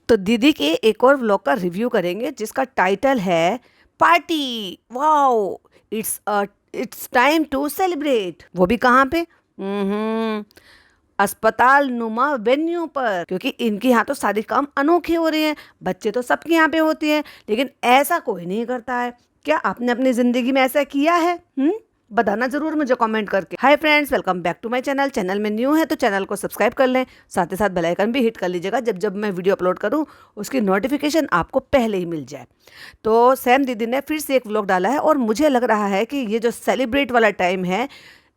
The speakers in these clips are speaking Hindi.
तो दीदी के एक और व्लॉग का रिव्यू करेंगे जिसका टाइटल है party. Wow, it's time to celebrate. वो भी कहाँ पे? हम्म अस्पताल नुमा वेन्यू पर, क्योंकि इनके यहाँ तो सारे काम अनोखे हो रहे हैं। बच्चे तो सबके यहाँ पे होते हैं, लेकिन ऐसा कोई नहीं करता है। क्या आपने अपनी जिंदगी में ऐसा किया है? बताना जरूर मुझे कमेंट करके। Hi friends, welcome back to my channel. Channel में न्यू है तो चैनल को सब्सक्राइब कर लें, साथ ही साथ बेल आइकन भी हिट कर लीजिएगा। जब जब मैं वीडियो अपलोड करूं उसकी नोटिफिकेशन आपको पहले ही मिल जाए। तो सैम दीदी ने फिर से एक व्लॉग डाला है और मुझे लग रहा है कि ये जो सेलिब्रेट वाला टाइम है,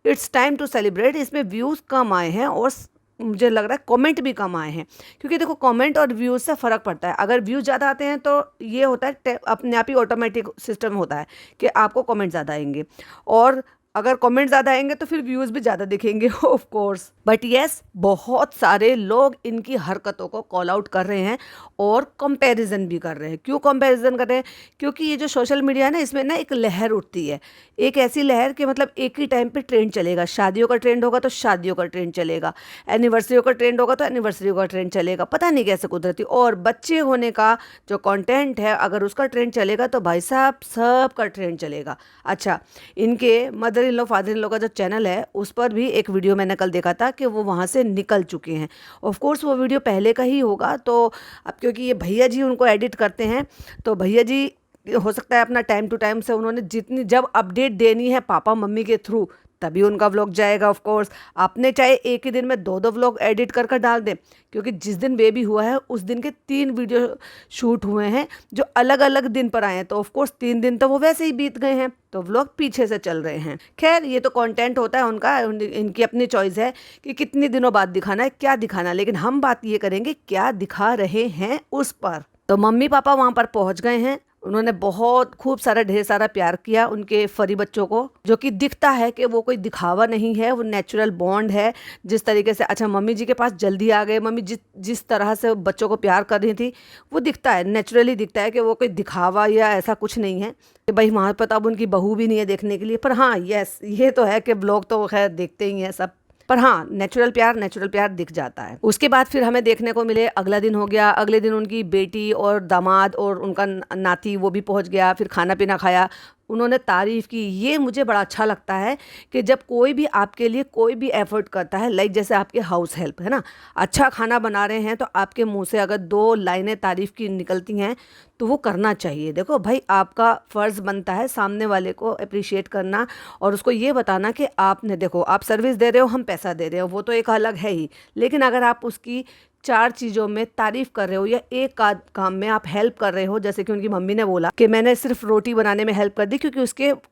इट्स टाइम टू सेलिब्रेट, इसमें व्यूज़ कम आए हैं और मुझे लग रहा है कमेंट भी कम आए हैं। क्योंकि देखो, कमेंट और व्यूज़ से फ़र्क पड़ता है। अगर व्यूज़ ज़्यादा आते हैं तो ये होता है अपने आप ही ऑटोमेटिक सिस्टम होता है कि आपको कमेंट ज़्यादा आएंगे, और अगर कमेंट ज़्यादा आएंगे तो फिर व्यूज़ भी ज़्यादा दिखेंगे ऑफ कोर्स। बट यस, बहुत सारे लोग इनकी हरकतों को कॉल आउट कर रहे हैं और कंपैरिजन भी कर रहे हैं। क्यों कंपैरिजन कर रहे हैं? क्योंकि ये जो सोशल मीडिया है ना, इसमें ना एक लहर उठती है। एक ऐसी लहर कि मतलब एक ही टाइम पे ट्रेंड चलेगा। शादियों का ट्रेंड होगा तो शादियों का ट्रेंड चलेगा, एनिवर्सरी का ट्रेंड होगा तो एनिवर्सरी का ट्रेंड चलेगा। पता नहीं कैसे कुदरती। और बच्चे होने का जो कंटेंट है, अगर उसका ट्रेंड चलेगा तो भाई साहब सब का ट्रेंड चलेगा। अच्छा, इनके mother in law father in law का जो चैनल है उस पर भी एक वीडियो मैंने कल देखा था कि वो वहाँ से निकल चुके हैं। ऑफ कोर्स वो वीडियो पहले का ही होगा। तो अब क्योंकि ये भैया जी उनको एडिट करते हैं, तो भैया जी हो सकता है अपना टाइम टू टाइम से उन्होंने जितनी जब अपडेट देनी है पापा मम्मी के थ्रू, तभी उनका व्लॉग जाएगा। ऑफ कोर्स आपने चाहे एक ही दिन में दो दो व्लॉग एडिट कर कर डाल दें, क्योंकि जिस दिन बेबी हुआ है उस दिन के 3 वीडियो शूट हुए हैं जो अलग अलग दिन पर आए हैं। तो ऑफ कोर्स 3 दिन तो वो वैसे ही बीत गए हैं, तो व्लॉग पीछे से चल रहे हैं। खैर, ये तो कंटेंट होता है उनका, इनकी अपनी चॉइस है कि कितने दिनों बाद दिखाना है, क्या दिखाना है। लेकिन हम बात ये करेंगे क्या दिखा रहे हैं उस पर। तो मम्मी पापा वहाँ पर पहुँच गए हैं। उन्होंने बहुत खूब सारा ढेर सारा प्यार किया उनके फरी बच्चों को, जो कि दिखता है कि वो कोई दिखावा नहीं है, वो नेचुरल बॉन्ड है। जिस तरीके से अच्छा मम्मी जी के पास जल्दी आ गए, मम्मी जिस जिस तरह से बच्चों को प्यार कर रही थी, वो दिखता है, नेचुरली दिखता है कि वो कोई दिखावा या ऐसा कुछ नहीं है कि भाई वहाँ पर तो अब उनकी बहू भी नहीं है देखने के लिए। पर हाँ, यस, ये तो है कि ब्लॉग तो खैर देखते ही हैं सब, पर हाँ, नेचुरल प्यार दिख जाता है। उसके बाद फिर हमें देखने को मिले, अगला दिन हो गया। अगले दिन उनकी बेटी और दामाद और उनका नाती वो भी पहुंच गया। फिर खाना पीना खाया, उन्होंने तारीफ़ की। ये मुझे बड़ा अच्छा लगता है कि जब कोई भी आपके लिए कोई भी एफर्ट करता है, लाइक जैसे आपके हाउस हेल्प है ना, अच्छा खाना बना रहे हैं तो आपके मुंह से अगर 2 लाइनें तारीफ़ की निकलती हैं तो वो करना चाहिए। देखो भाई, आपका फ़र्ज़ बनता है सामने वाले को अप्रिशिएट करना और उसको ये बताना कि आपने, देखो आप सर्विस दे रहे हो, हम पैसा दे रहे हो, वो तो एक अलग है ही। लेकिन अगर आप उसकी 4 चीज़ों में तारीफ़ कर रहे हो या एक काम में आप हेल्प कर रहे हो, जैसे कि उनकी मम्मी ने बोला कि मैंने सिर्फ रोटी बनाने में हेल्प कर दी क्योंकि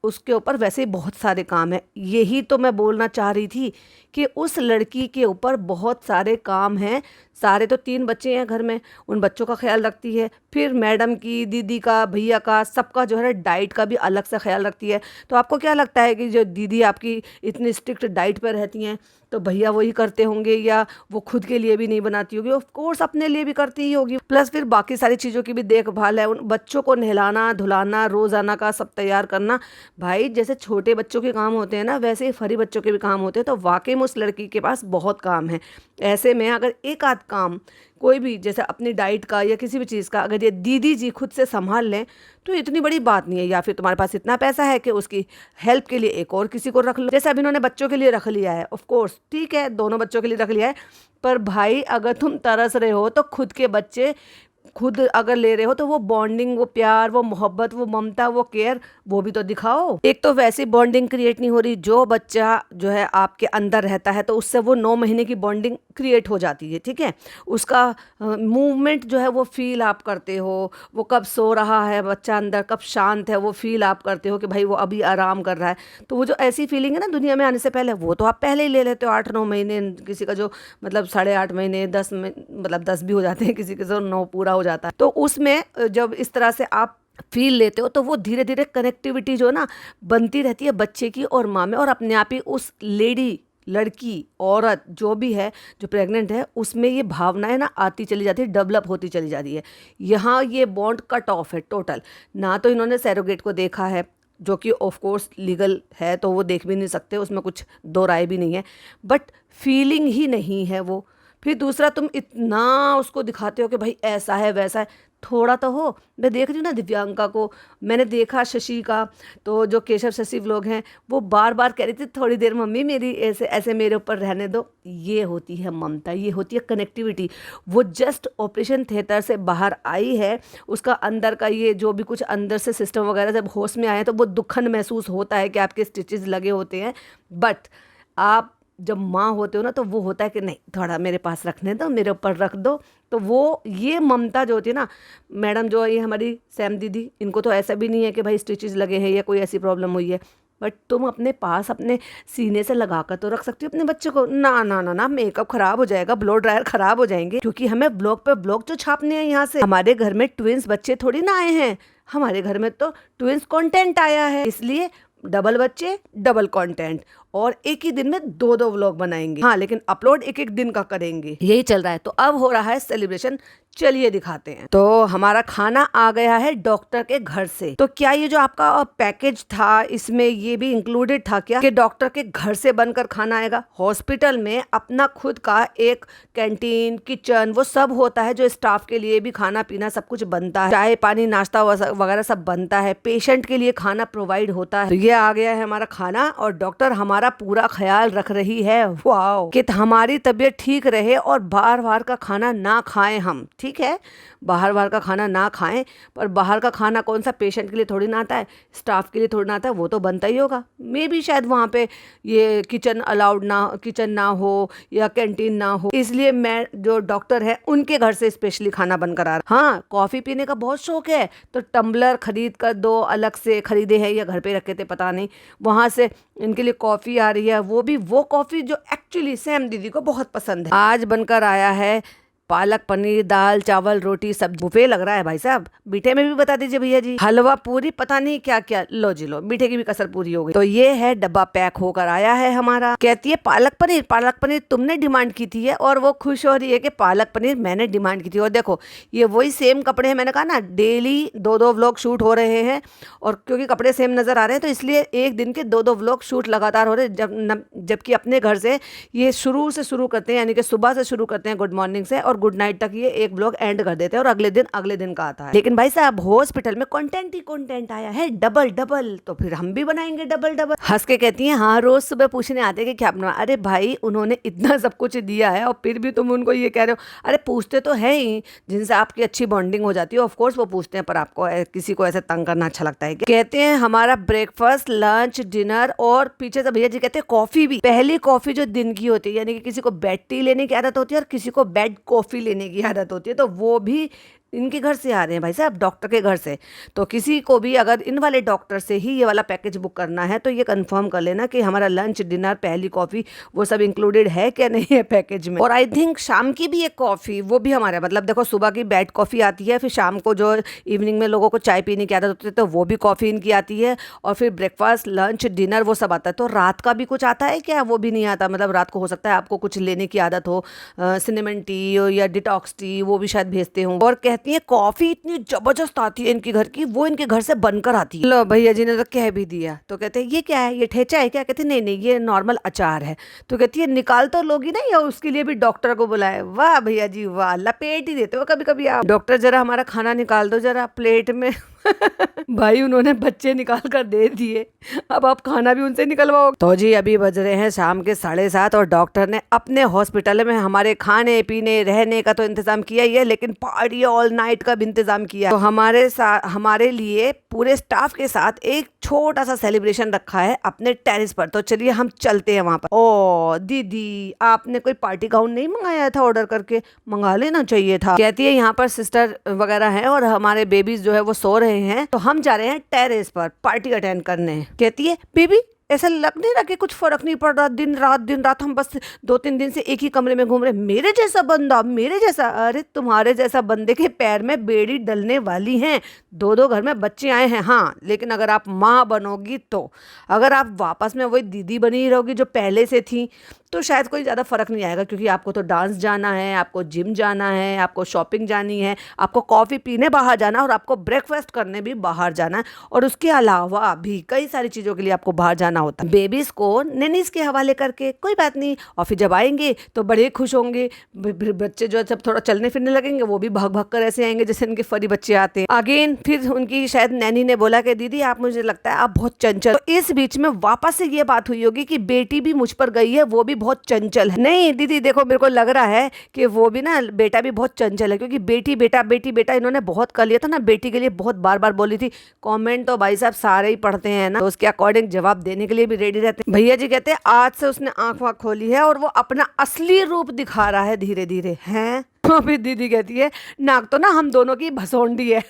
उसके ऊपर वैसे ही बहुत सारे काम हैं। यही तो मैं बोलना चाह रही थी कि उस लड़की के ऊपर बहुत सारे काम हैं। सारे तो 3 बच्चे हैं घर में, उन बच्चों का ख्याल रखती है, फिर मैडम की, दीदी का, भैया का, सबका जो है डाइट का भी अलग से ख्याल रखती है। तो आपको क्या लगता है कि जो दीदी आपकी इतनी स्ट्रिक्ट डाइट पर रहती हैं तो भैया वही करते होंगे, या वो खुद के लिए भी नहीं बनाती होगी? ऑफ कोर्स अपने लिए भी करती ही होगी। प्लस फिर बाकी सारी चीज़ों की भी देखभाल है, उन बच्चों को नहलाना धुलाना, रोज़ाना का सब तैयार करना। भाई, जैसे छोटे बच्चों के काम होते हैं ना, वैसे ही फरी बच्चों के भी काम होते हैं। तो वाकई में उस लड़की के पास बहुत काम है। ऐसे में अगर एक आध काम कोई भी, जैसे अपनी डाइट का या किसी भी चीज़ का, अगर ये दीदी जी खुद से संभाल लें तो इतनी बड़ी बात नहीं है। या फिर तुम्हारे पास इतना पैसा है कि उसकी हेल्प के लिए एक और किसी को रख लो, जैसे अभी इन्होंने बच्चों के लिए रख लिया है। ऑफ कोर्स ठीक है, दोनों बच्चों के लिए रख लिया है, पर भाई अगर तुम तरस रहे हो तो खुद के बच्चे खुद अगर ले रहे हो तो वो बॉन्डिंग, वो प्यार, वो मोहब्बत, वो ममता, वो केयर, वो भी तो दिखाओ। एक तो वैसी बॉन्डिंग क्रिएट नहीं हो रही। जो बच्चा जो है आपके अंदर रहता है तो उससे वो 9 महीने की बॉन्डिंग क्रिएट हो जाती है, ठीक है। उसका मूवमेंट जो है वो फील आप करते हो, वो कब सो रहा है बच्चा अंदर, कब शांत है, वो फील आप करते हो कि भाई वो अभी आराम कर रहा है। तो वो जो ऐसी फीलिंग है ना दुनिया में आने से पहले, वो तो आप पहले ही ले लेते हो। 8-9 महीने, किसी का जो मतलब 8.5 महीने, 10 में मतलब 10 भी हो जाते हैं, किसी के जो 9 पूरा हो जाता है। तो उसमें जब इस तरह से आप फील लेते हो तो वो धीरे धीरे कनेक्टिविटी जो ना बनती रहती है बच्चे की और माँ में, और अपने आप ही उस लेडी, लड़की, औरत जो भी है जो प्रेग्नेंट है, उसमें ये भावनाएं ना आती चली जाती है, डेवलप होती चली जाती है। यहाँ ये बॉन्ड कट ऑफ है टोटल। ना तो इन्होंने सैरोगेट को देखा है, जो कि ऑफ कोर्स लीगल है, तो वो देख भी नहीं सकते, उसमें कुछ दो राय भी नहीं है, बट फीलिंग ही नहीं है वो। फिर दूसरा, तुम इतना उसको दिखाते हो कि भाई ऐसा है वैसा है, थोड़ा तो हो। मैं देख रही हूँ ना दिव्यांका को, मैंने देखा शशि का, तो जो केशव शशि व्लॉग हैं, वो बार बार कह रही थी थोड़ी देर मम्मी मेरी ऐसे ऐसे मेरे ऊपर रहने दो। ये होती है ममता, ये होती है कनेक्टिविटी। वो जस्ट ऑपरेशन थिएटर से बाहर आई है, उसका अंदर का ये जो भी कुछ अंदर से सिस्टम वगैरह जब होश में आए तो वो दुखन महसूस होता है कि आपके स्टिचेस लगे होते हैं। बट आप जब माँ होते हो ना, तो वो होता है कि नहीं थोड़ा मेरे पास रखने दो, मेरे ऊपर रख दो। तो वो ये ममता जो होती है ना, मैडम जो ये हमारी सैम दीदी, इनको तो ऐसा भी नहीं है कि भाई स्टिचेस लगे हैं या कोई ऐसी प्रॉब्लम हुई है, बट तुम अपने पास अपने सीने से लगा कर तो रख सकती हो अपने बच्चे को। ना ना ना ना, मेकअप खराब हो जाएगा, ब्लो ड्रायर खराब हो जाएंगे, क्योंकि हमें ब्लॉग पे ब्लॉग जो छापने हैं यहाँ से। हमारे घर में ट्विंस बच्चे थोड़ी ना आए हैं, हमारे घर में तो ट्विंस कंटेंट आया है, इसलिए डबल बच्चे डबल कंटेंट, और एक ही दिन में 2-2 व्लॉग बनाएंगे। हाँ, लेकिन अपलोड एक एक दिन का करेंगे, यही चल रहा है। तो अब हो रहा है सेलिब्रेशन, चलिए दिखाते हैं। तो हमारा खाना आ गया है डॉक्टर के घर से। तो क्या ये जो आपका पैकेज था, इसमें ये भी इंक्लूडेड था क्या कि डॉक्टर के घर से बनकर खाना आएगा? हॉस्पिटल में अपना खुद का एक कैंटीन, किचन, वो सब होता है, जो स्टाफ के लिए भी खाना पीना सब कुछ बनता है, चाय पानी नाश्ता वगैरह सब बनता है, पेशेंट के लिए खाना प्रोवाइड होता है। तो ये आ गया है हमारा खाना, और डॉक्टर हमारा पूरा ख्याल रख रही है, वाओ, कि हमारी तबीयत ठीक रहे और बाहर बाहर का खाना ना खाएं हम। ठीक है, बाहर का खाना ना खाएं, पर बाहर का खाना कौन सा पेशेंट के लिए थोड़ी ना आता है, स्टाफ के लिए थोड़ी ना आता है, वो तो बनता ही होगा। मे भी शायद वहाँ पे ये किचन अलाउड ना, किचन ना हो या कैंटीन ना हो, इसलिए मैं जो डॉक्टर है उनके घर से स्पेशली खाना बनकर आ रहा। हाँ, कॉफ़ी पीने का बहुत शौक है, तो टम्बलर खरीद कर दो, अलग से खरीदे हैं या घर पे रखे थे पता नहीं, वहाँ से इनके लिए कॉफ़ी आ रही है, वो भी वो कॉफ़ी जो एक्चुअली सैम दीदी को बहुत पसंद है। आज बनकर आया है पालक पनीर, दाल चावल रोटी सब्जी, बुफे लग रहा है भाई साहब। मीठे में भी बता दीजिए भैया जी, हलवा पूरी पता नहीं क्या क्या, लो जी लो, मीठे की भी कसर पूरी हो गई। तो ये है डब्बा पैक होकर आया है हमारा। कहती है पालक पनीर, पालक पनीर तुमने डिमांड की थी है, और वो खुश हो रही है कि पालक पनीर मैंने डिमांड की थी। और देखो ये वही सेम कपड़े हैं, मैंने कहा ना डेली 2-2 व्लॉग शूट हो रहे हैं, और क्योंकि कपड़े सेम नजर आ रहे हैं तो इसलिए एक दिन के 2-2 व्लॉग शूट लगातार हो रहे हैं। जबकि अपने घर से ये शुरू से शुरू करते हैं, यानी कि सुबह से शुरू करते हैं गुड मॉर्निंग से, और गुड नाइट तक ये एक ब्लॉग एंड कर देते हैं, और अगले दिन का आता है। लेकिन भाई साहब हॉस्पिटल में कंटेंट ही कंटेंट आया है, डबल डबल, तो फिर हम भी बनाएंगे डबल डबल। हंस के कहती हैं हाँ, रोज सुबह पूछने आते हैं कि क्या बना। अरे भाई उन्होंने इतना सब कुछ दिया है, और फिर भी तुम उनको ये कह रहे हो। अरे पूछते तो है ही, जिनसे आपकी अच्छी बॉन्डिंग हो जाती है, ऑफ कोर्स वो पूछते हैं, पर आपको किसी को ऐसे तंग करना अच्छा लगता है क्या? कहते हैं हमारा ब्रेकफास्ट, लंच, डिनर, और पीछे से भैया जी कहते हैं कॉफी भी। पहली कॉफी जो दिन की होती है, यानी कि किसी को बेड टी लेने की आदत होती है और किसी को बेड कॉफी लेने की आदत होती है, तो वो भी इनके घर से आ रहे हैं भाई साहब, डॉक्टर के घर से। तो किसी को भी अगर इन वाले डॉक्टर से ही ये वाला पैकेज बुक करना है तो ये कंफर्म कर लेना कि हमारा लंच, डिनर, पहली कॉफ़ी वो सब इंक्लूडेड है क्या नहीं है पैकेज में। और आई थिंक शाम की भी एक कॉफ़ी वो भी हमारे, मतलब देखो सुबह की बेड कॉफ़ी आती है, फिर शाम को जो इवनिंग में लोगों को चाय पीने की आदत होती है तो वो भी कॉफ़ी इनकी आती है, और फिर ब्रेकफास्ट, लंच, डिनर वो सब आता है। तो रात का भी कुछ आता है क्या? वो भी नहीं आता, मतलब रात को हो सकता है आपको कुछ लेने की आदत हो, सिनेमन टी या डिटॉक्स टी, वो भी शायद भेजते हों। और कहती है कॉफी इतनी जबरदस्त आती है इनके घर की, वो इनके घर से बनकर आती है। लो भैया जी ने तो कह भी दिया, तो कहते हैं ये क्या है, ये ठेचा है क्या? कहते नहीं नहीं ये नॉर्मल अचार है। तो कहती है निकाल तो लोगी ना, या उसके लिए भी डॉक्टर को बुलाए? वाह भैया जी वाह, लपेट ही देते हो कभी कभी आप। डॉक्टर जरा हमारा खाना निकाल दो जरा प्लेट में। भाई उन्होंने बच्चे निकाल कर दे दिए, अब आप खाना भी उनसे निकलवाओ। तो जी अभी बज रहे हैं शाम के 7:30, और डॉक्टर ने अपने हॉस्पिटल में हमारे खाने पीने रहने का तो इंतजाम किया ही है, लेकिन पार्टी ऑल नाइट का भी इंतजाम किया। तो हमारे लिए पूरे स्टाफ के साथ एक छोटा सा सेलिब्रेशन रखा है अपने टेरेस पर। तो चलिए हम चलते हैं वहां पर। ओ दीदी, आपने कोई पार्टी गाउन नहीं मंगाया था ऑर्डर करके? मंगा लेना चाहिए था। कहती है यहाँ पर सिस्टर वगैरह हैं और हमारे बेबीज जो है वो सो रहे हैं, तो हम जा रहे हैं टेरेस पर पार्टी अटेंड करने। कहती है बेबी ऐसा लग नहीं रहा कि कुछ फर्क नहीं पड़ रहा, दिन रात हम बस 2-3 दिन से एक ही कमरे में घूम रहे। मेरे जैसा बंदा, मेरे जैसा? अरे तुम्हारे जैसा बंदे के पैर में बेड़ी डलने वाली हैं। 2-2 घर में बच्चे आए हैं, हाँ, लेकिन अगर आप माँ बनोगी तो, अगर आप वापस में वही दीदी बनी रहोगी जो पहले से थी, तो शायद कोई ज़्यादा फर्क नहीं आएगा, क्योंकि आपको तो डांस जाना है, आपको जिम जाना है, आपको शॉपिंग जानी है, आपको कॉफ़ी पीने बाहर जाना है, और आपको ब्रेकफास्ट करने भी बाहर जाना है, और उसके अलावा भी कई सारी चीज़ों के लिए आपको बाहर जाना जाना होता है, बेबीज को नैनीज के हवाले करके कोई बात नहीं, और फिर जब आएंगे तो बड़े खुश होंगे। बच्चे जो जब थोड़ा चलने फिरने लगेंगे वो भी भाग भाग कर ऐसे आएंगे जैसे इनके फरी बच्चे आते हैं। अगेन फिर उनकी शायद नैनी ने बोला कि दीदी आप, मुझे लगता है आप बहुत चंचल। तो इस बीच में वापस से ये बात हुई होगी कि बेटी भी मुझ पर गई है, वो भी बहुत चंचल है। नहीं दीदी देखो, मेरे को लग रहा है कि वो भी ना, बेटा भी बहुत चंचल है, क्योंकि बेटी बेटा बेटी बेटा इन्होंने बहुत कर लिया था ना, बेटी के लिए बहुत बार बार बोली थी। कमेंट तो भाई साहब सारे ही पढ़ते हैं ना, तो उसके अकॉर्डिंग जवाब देने के लिए भी रेडी रहते हैं। भैया जी कहते हैं आज से उसने आंख वाँख खोली है और वो अपना असली रूप दिखा रहा है धीरे धीरे। हैं तो फिर दीदी कहती है नाक तो ना हम दोनों की भसोंडी है।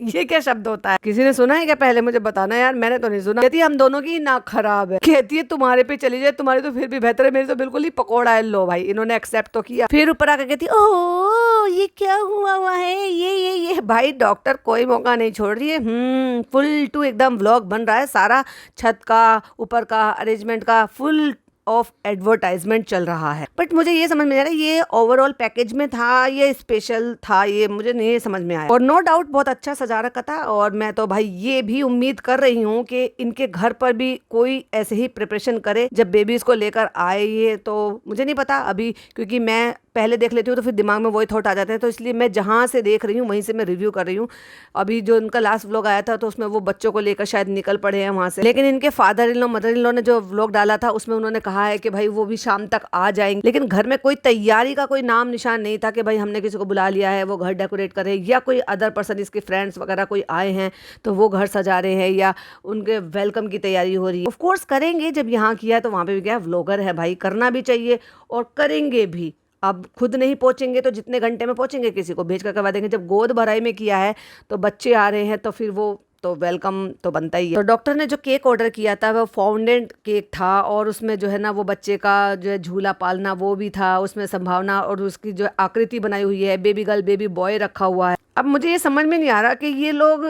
ये क्या शब्द होता है, किसी ने सुना है क्या? पहले मुझे बताना यार, मैंने तो नहीं सुना। कहती है हम दोनों की नाक खराब है। कहती है तुम्हारे पे चली जाए, तुम्हारी तो फिर भी बेहतर है, मेरी तो बिल्कुल ही पकोड़ा है। लो भाई, इन्होंने एक्सेप्ट तो किया। फिर ऊपर आकर कहती है ओह ये क्या हुआ है, ये भाई डॉक्टर कोई मौका नहीं छोड़ रही है। फुल टू एकदम व्लॉग बन रहा है सारा, छत का, ऊपर का, अरेंजमेंट का, फुल ऑफ एडवर्टाइजमेंट चल रहा है। बट मुझे ये समझ में आ रहा है ये ओवरऑल पैकेज में था, ये स्पेशल था, ये मुझे नहीं समझ में आया। और नो डाउट बहुत अच्छा सजा रखा था। और मैं तो भाई ये भी उम्मीद कर रही हूँ कि इनके घर पर भी कोई ऐसे ही प्रिपरेशन करे जब बेबीज को लेकर आए। ये तो मुझे नहीं पता अभी, क्योंकि मैं पहले देख लेती हूँ तो फिर दिमाग में वही थॉट आ जाते हैं, तो इसलिए मैं जहाँ से देख रही हूँ वहीं से मैं रिव्यू कर रही हूँ। अभी जो उनका लास्ट व्लॉग आया था तो उसमें वो बच्चों को लेकर शायद निकल पड़े हैं वहाँ से, लेकिन इनके father in law mother in law ने जो व्लॉग डाला था उसमें उन्होंने कहा है कि भाई वो भी शाम तक आ जाएंगे, लेकिन घर में कोई तैयारी का कोई नाम निशान नहीं था कि भाई हमने किसी को बुला लिया है वो घर डेकोरेट करे, या कोई अदर पर्सन इसके फ्रेंड्स वगैरह कोई आए हैं तो वो घर सजा रहे हैं, या उनके वेलकम की तैयारी हो रही है। ऑफकोर्स करेंगे, जब यहाँ किया तो वहाँ पे भी क्या, व्लॉगर है भाई, करना भी चाहिए और करेंगे भी। अब खुद नहीं पहुंचेंगे तो जितने घंटे में पहुंचेंगे किसी को भेज कर करवा देंगे। जब गोद भराई में किया है तो बच्चे आ रहे हैं तो फिर वो तो वेलकम तो बनता ही है। तो डॉक्टर ने जो केक ऑर्डर किया था वो फाउंडेंट केक था, और उसमें जो है ना वो बच्चे का जो है झूला पालना वो भी था, उसमें संभावना और उसकी जो आकृति बनाई हुई है, बेबी गर्ल बेबी बॉय रखा हुआ है। अब मुझे ये समझ में नहीं आ रहा कि ये लोग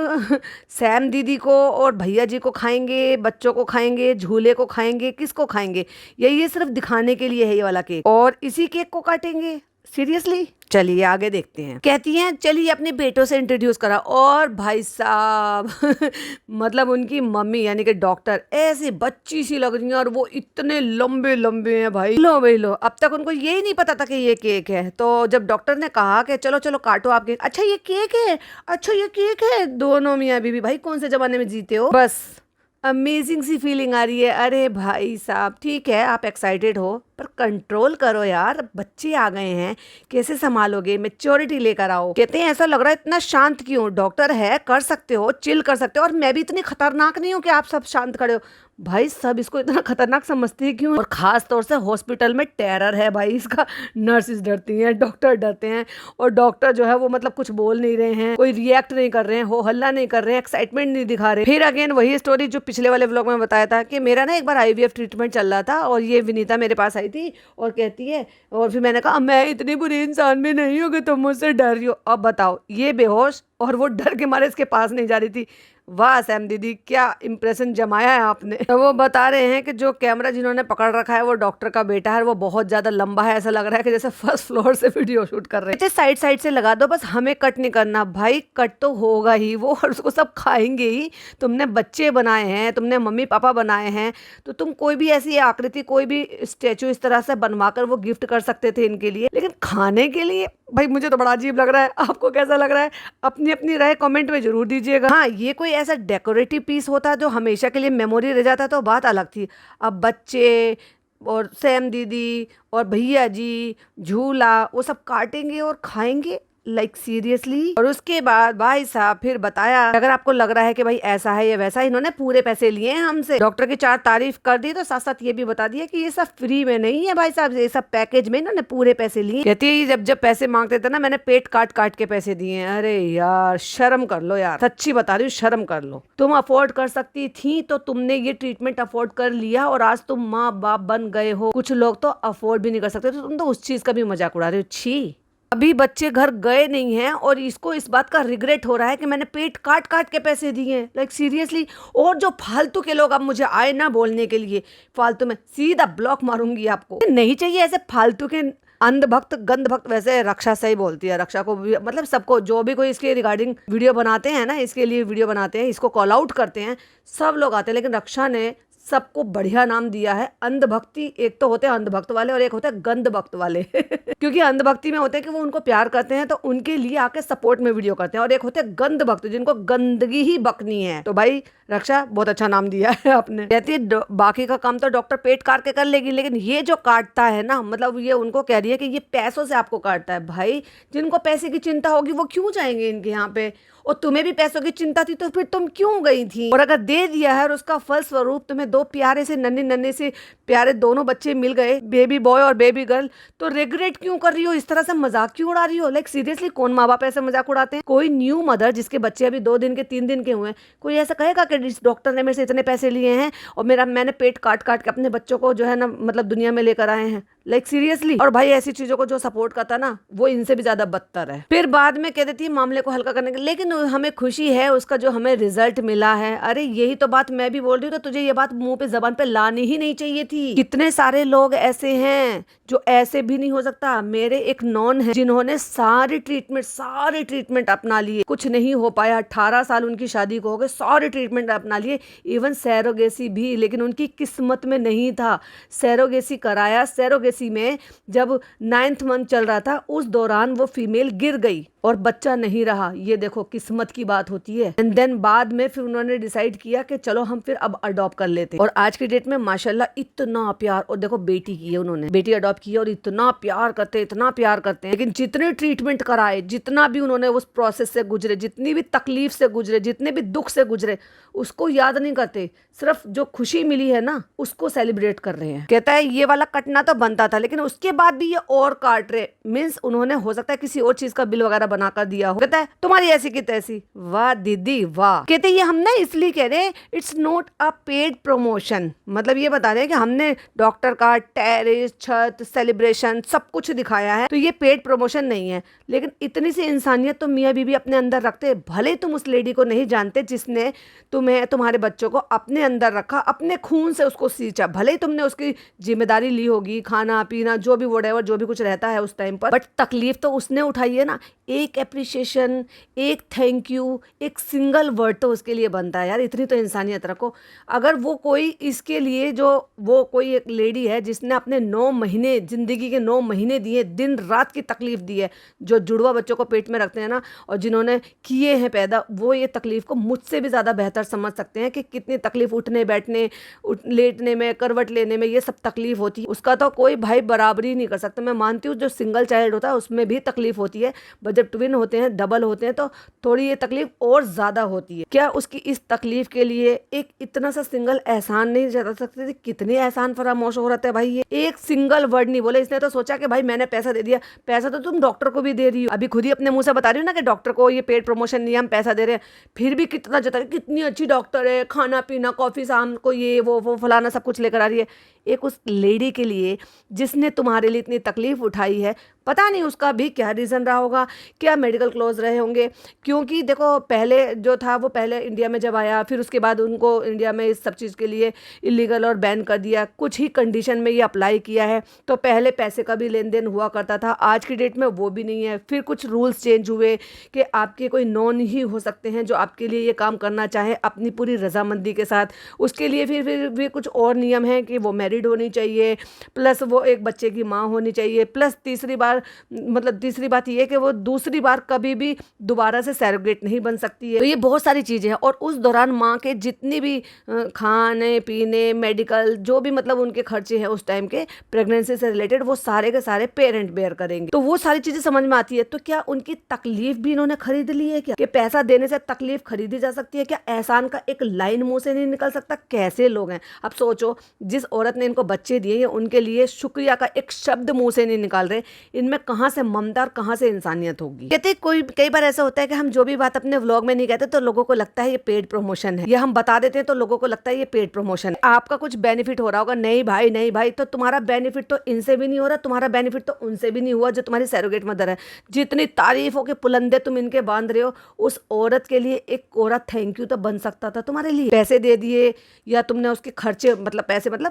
सैम दीदी को और भैया जी को खाएंगे, बच्चों को खाएंगे, झूले को खाएंगे, किसको खाएंगे? ये सिर्फ दिखाने के लिए है ये वाला केक, और इसी केक को काटेंगे? सीरियसली? चलिए आगे देखते हैं। कहती हैं चलिए अपने बेटों से इंट्रोड्यूस करा, और भाई साहब मतलब उनकी मम्मी यानी कि डॉक्टर ऐसी बच्ची सी लग रही है, और वो इतने लंबे लंबे हैं भाई। लो भाई लो, अब तक उनको यही नहीं पता था कि ये केक है। तो जब डॉक्टर ने कहा कि चलो चलो काटो आप केक, अच्छा ये केक है, अच्छा ये केक है, दोनों मियाँ बीवी भाई कौन से जमाने में जीते हो। बस अमेजिंग सी फीलिंग आ रही है। अरे भाई साहब ठीक है आप एक्साइटेड हो, पर कंट्रोल करो यार, बच्चे आ गए हैं, कैसे संभालोगे? मैच्योरिटी लेकर आओ। कहते हैं ऐसा लग रहा है इतना शांत क्यों? डॉक्टर है, कर सकते हो, चिल कर सकते हो, और मैं भी इतनी खतरनाक नहीं हूँ कि आप सब शांत खड़े हो। भाई सब इसको इतना खतरनाक समझते हैं क्यों? और खास तौर से हॉस्पिटल में टेरर है भाई इसका, नर्सेज डरती हैं, डॉक्टर डरते हैं, और डॉक्टर जो है वो मतलब कुछ बोल नहीं रहे हैं, कोई रिएक्ट नहीं कर रहे हैं, हो हल्ला नहीं कर रहे हैं, एक्साइटमेंट नहीं दिखा रहे। फिर अगेन वही स्टोरी जो पिछले वाले व्लॉग में बताया था कि मेरा ना एक बार IVF ट्रीटमेंट चल रहा था, और ये विनीता मेरे पास आई थी और कहती है, और फिर मैंने कहा मैं इतनी बुरी इंसान भी नहीं हूँ कि तुम मुझसे डर रही हो। अब बताओ, ये बेहोश और वो डर के मारे इसके पास नहीं जा रही थी। वाह सैम दीदी क्या इंप्रेशन जमाया है आपने। तो वो बता रहे हैं कि जो कैमरा जिन्होंने पकड़ रखा है वो डॉक्टर का बेटा है, वो बहुत ज्यादा लंबा है, ऐसा लग रहा है कि जैसे फर्स्ट फ्लोर से वीडियो शूट कर रहे हैं। साइड साइड से लगा दो बस, हमें कट नहीं करना। भाई कट तो होगा ही वो, और उसको सब खाएंगे ही। तुमने बच्चे बनाए हैं, तुमने मम्मी पापा बनाए हैं, तो तुम कोई भी ऐसी आकृति, कोई भी स्टेचू इस तरह से बनवा कर वो गिफ्ट कर सकते थे इनके लिए, लेकिन खाने के लिए भाई मुझे तो बड़ा अजीब लग रहा है। आपको कैसा लग रहा है? अपनी अपनी राय कमेंट में जरूर दीजिएगा। हाँ, ये कोई ऐसा डेकोरेटिव पीस होता जो हमेशा के लिए मेमोरी रह जाता तो बात अलग थी। अब बच्चे और सैम दीदी और भैया जी झूला वो सब काटेंगे और खाएंगे, लाइक सीरियसली। और उसके बाद भाई साहब फिर बताया, अगर आपको लग रहा है कि भाई ऐसा है या वैसा, इन्होंने पूरे पैसे लिए हैं हमसे। डॉक्टर की 4 तारीफ कर दी, तो साथ साथ ये भी बता दिया कि ये सब फ्री में नहीं है भाई साहब, ये सब पैकेज में इन्होंने पूरे पैसे लिए। कहती है जब जब पैसे मांगते थे ना मैंने पेट काट काट के पैसे दिए हैं। अरे यार शर्म कर लो यार, सच्ची बता रही हूँ शर्म कर लो। तुम अफोर्ड कर सकती थी तो तुमने ये ट्रीटमेंट अफोर्ड कर लिया, और आज तुम माँ बाप बन गए हो। कुछ लोग तो अफोर्ड भी नहीं कर सकते, तो तुम तो उस चीज का भी मजाक उड़ा रहे हो। छी, अभी बच्चे घर गए नहीं हैं और इसको इस बात का रिग्रेट हो रहा है कि मैंने पेट काट काट के पैसे दिए हैं, लाइक सीरियसली। और जो फालतू के लोग अब मुझे आए ना बोलने के लिए, फालतू में सीधा ब्लॉक मारूंगी आपको। नहीं चाहिए ऐसे फालतू के अंध भक्त गंध भक्त। वैसे रक्षा सही बोलती है, रक्षा को भी मतलब सबको, जो भी कोई इसके रिगार्डिंग वीडियो बनाते हैं ना, इसके लिए वीडियो बनाते हैं, इसको कॉल आउट करते हैं, सब लोग आते हैं, लेकिन रक्षा ने सबको बढ़िया नाम दिया है अंधभक्ति। एक तो होते हैं अंधभक्त वाले और एक होते हैं गंधभक्त वाले क्योंकि अंधभक्ति में होते हैं कि वो उनको प्यार करते हैं तो उनके लिए आके सपोर्ट में वीडियो करते हैं, और एक होते हैं गंधभक्त जिनको गंदगी ही बकनी है। तो भाई रक्षा बहुत अच्छा नाम दिया है आपने। कहती है बाकी का काम तो डॉक्टर पेट काट के कर लेगी, लेकिन ये जो काटता है ना, मतलब ये उनको कह रही है कि ये पैसों से आपको काटता है। भाई जिनको पैसे की चिंता होगी वो क्यों जाएंगे इनके यहाँ पे, और तुम्हें भी पैसों की चिंता थी तो फिर तुम क्यों गई थी। और अगर दे दिया है और उसका फल स्वरूप तुम्हें दो प्यारे से नन्हे नन्हे से प्यारे दोनों बच्चे मिल गए, बेबी बॉय और बेबी गर्ल, तो रिग्रेट क्यों कर रही हो, इस तरह से मजाक क्यों उड़ा रही हो। लाइक सीरियसली कौन माँ बाप ऐसे मजाक उड़ाते हैं। कोई न्यू मदर जिसके बच्चे अभी 2 दिन के 3 दिन के हुए हैं, कोई ऐसा कहेगा कि इस डॉक्टर ने मेरे से इतने पैसे लिए हैं और मैंने पेट काट काट के अपने बच्चों को जो है ना मतलब दुनिया में लेकर आए हैं। Like seriously. और भाई ऐसी चीजों को जो सपोर्ट करता ना वो इनसे भी ज्यादा बदतर है। फिर बाद में कह देती है मामले को हल्का करने के, लेकिन हमें खुशी है उसका जो हमें रिजल्ट मिला है। अरे यही तो बात मैं भी बोल रही हूँ, तो तुझे ये बात मुंह पे जबान पे लानी ही नहीं चाहिए थी। कितने सारे लोग ऐसे हैं जो ऐसे भी नहीं हो सकता। मेरे एक नॉन है जिन्होंने सारे ट्रीटमेंट अपना लिए, कुछ नहीं हो पाया। 18 साल उनकी शादी को हो गए, सारे ट्रीटमेंट अपना लिए, इवन सैरोगेसी भी, लेकिन उनकी किस्मत में नहीं था। सैरोगेसी कराया, सैरोगेसी में जब 9th मंथ चल रहा था उस दौरान वो फीमेल गिर गई और बच्चा नहीं रहा। ये देखो किस्मत की बात होती है। एंड देन बाद में फिर उन्होंने डिसाइड किया कि चलो हम फिर अब अडॉप्ट कर लेते हैं। और आज की डेट में माशाल्लाह इतना प्यार, और देखो बेटी की है, उन्होंने बेटी अडॉप्ट की और इतना प्यार करते हैं। लेकिन जितने ट्रीटमेंट कराए, जितना भी उन्होंने उस प्रोसेस से गुजरे, जितनी भी तकलीफ से गुजरे, जितने भी दुख से गुजरे, उसको याद नहीं करते। सिर्फ जो खुशी मिली है ना उसको सेलिब्रेट कर रहे हैं। कहता है ये वाला कटना तो बनता था लेकिन उसके बाद भी ये और काट रहे, मीन्स उन्होंने हो सकता है किसी और चीज का बिल वगैरह बनाकर दिया हो। कहता है तुम्हारी ऐसी की तैसी। वाह दीदी वाह। कहते ये हम ना इसलिए कह रहे हैं it's not a paid promotion, मतलब ये बता रहे हैं कि हमने डॉक्टर का टेरेस, छत, सेलिब्रेशन सब कुछ दिखाया है, तो ये पेड प्रमोशन नहीं है। लेकिन इतनी सी इंसानियत तो मियाँ बीवी अपने अंदर रखते। भले तुम उस लेडी को नहीं जानते जिसने तुम्हें, तुम्हारे बच्चों को अपने अंदर रखा, अपने खून से उसको सींचा, भले ही तुमने उसकी जिम्मेदारी ली होगी, खाना पीना जो भी व्हाटएवर जो भी कुछ रहता है उस टाइम पर, बट तकलीफ तो उसने उठाई है ना। एक एप्रिशिएशन, एक थैंक यू, एक सिंगल वर्ड तो उसके लिए बनता है यार। इतनी तो इंसानियत रखो। अगर वो कोई इसके लिए जो वो कोई एक लेडी है जिसने अपने 9 महीने, जिंदगी के 9 महीने दिए, दिन रात की तकलीफ दी है, जो जुड़वा बच्चों को पेट में रखते हैं ना और जिन्होंने किए हैं पैदा, वो ये तकलीफ को मुझसे भी ज़्यादा बेहतर समझ सकते हैं कि कितनी तकलीफ उठने बैठने, लेटने में, करवट लेने में, ये सब तकलीफ होती है। उसका तो कोई भाई बराबरी नहीं कर सकता। मैं मानती हूँ जो सिंगल चाइल्ड होता है उसमें भी तकलीफ होती है, बट जब ट्विन होते हैं, डबल होते हैं, तो थोड़ी ये तकलीफ और ज़्यादा होती है। क्या उसकी इस तकलीफ के लिए एक इतना सा सिंगल एहसान नहीं जता सकते थे? कितने एहसान फरामोश हो रहे थे भाई। ये एक सिंगल वर्ड नहीं बोले। इसने तो सोचा कि भाई मैंने पैसा दे दिया। पैसा तो तुम डॉक्टर को भी दे रही हो, अभी खुद ही अपने मुंह से बता रही हो ना कि डॉक्टर को ये पेड प्रमोशन नहीं, हम पैसा दे रहे हैं। फिर भी कितना जता, कितनी अच्छी डॉक्टर है, खाना पीना, कॉफी शाम को, ये वो फलाना सब कुछ लेकर आ रही है। एक उस लेडी के लिए जिसने तुम्हारे लिए इतनी तकलीफ उठाई है, पता नहीं उसका भी क्या रीज़न रहा होगा, क्या मेडिकल क्लोज रहे होंगे। क्योंकि देखो पहले जो था वो पहले इंडिया में जब आया, फिर उसके बाद उनको इंडिया में इस सब चीज़ के लिए इलीगल और बैन कर दिया। कुछ ही कंडीशन में ये अप्लाई किया है, तो पहले पैसे का भी लेन देन हुआ करता था, आज की डेट में वो भी नहीं है। फिर कुछ रूल्स चेंज हुए कि आपके कोई नॉन ही हो सकते हैं जो आपके लिए ये काम करना चाहे अपनी पूरी रजामंदी के साथ। उसके लिए फिर भी कुछ और नियम हैं कि वो मैरिड होनी चाहिए, प्लस वो एक बच्चे की माँ होनी चाहिए, प्लस तीसरी बात ये है कि वो दूसरी बार कभी भी दोबारा से सैरोगेट नहीं बन सकती है। तो ये बहुत सारी चीज़ें हैं। और उस दौरान माँ के जितनी भी खाने पीने, मेडिकल, जो भी मतलब उनके खर्चे हैं उस टाइम के प्रेगनेंसी से रिलेटेड, वो सारे के सारे पेरेंट बेयर करेंगे। तो वो सारी चीज़ें समझ में आती है। तो क्या उनकी तकलीफ भी इन्होंने खरीद ली है क्या? कि पैसा देने से तकलीफ खरीदी जा सकती है क्या? एहसान का एक लाइन मुंह से नहीं निकल सकता? कैसे लोग हैं। अब सोचो, जिस औरत ने इनको बच्चे दिए, उनके लिए शुक्रिया का एक शब्द मुंह से नहीं निकाल रहे। इनमें कहाँ से ममता और कहाँ से इंसानियत होगी। कहते कई बार ऐसा होता है कि हम जो भी बात अपने व्लॉग में नहीं कहते तो लोगों को लगता है ये पेड प्रमोशन है, या हम बता देते हैं तो लोगों को लगता है ये पेड प्रमोशन है। आपका कुछ बेनिफिट हो रहा होगा। नहीं भाई, तो तुम्हारा बेनिफिट तो इनसे भी नहीं हो रहा, तुम्हारा बेनिफिट तो उनसे भी नहीं हुआ जो तुम्हारी सैरोगेट मदर है। जितनी तारीफों के पुलंदे तुम इनके बांध रहे हो, उस औरत के लिए एक कोरा थैंक यू तो बन सकता था तुम्हारे लिए। पैसे दे दिए, या तुमने उसके खर्चे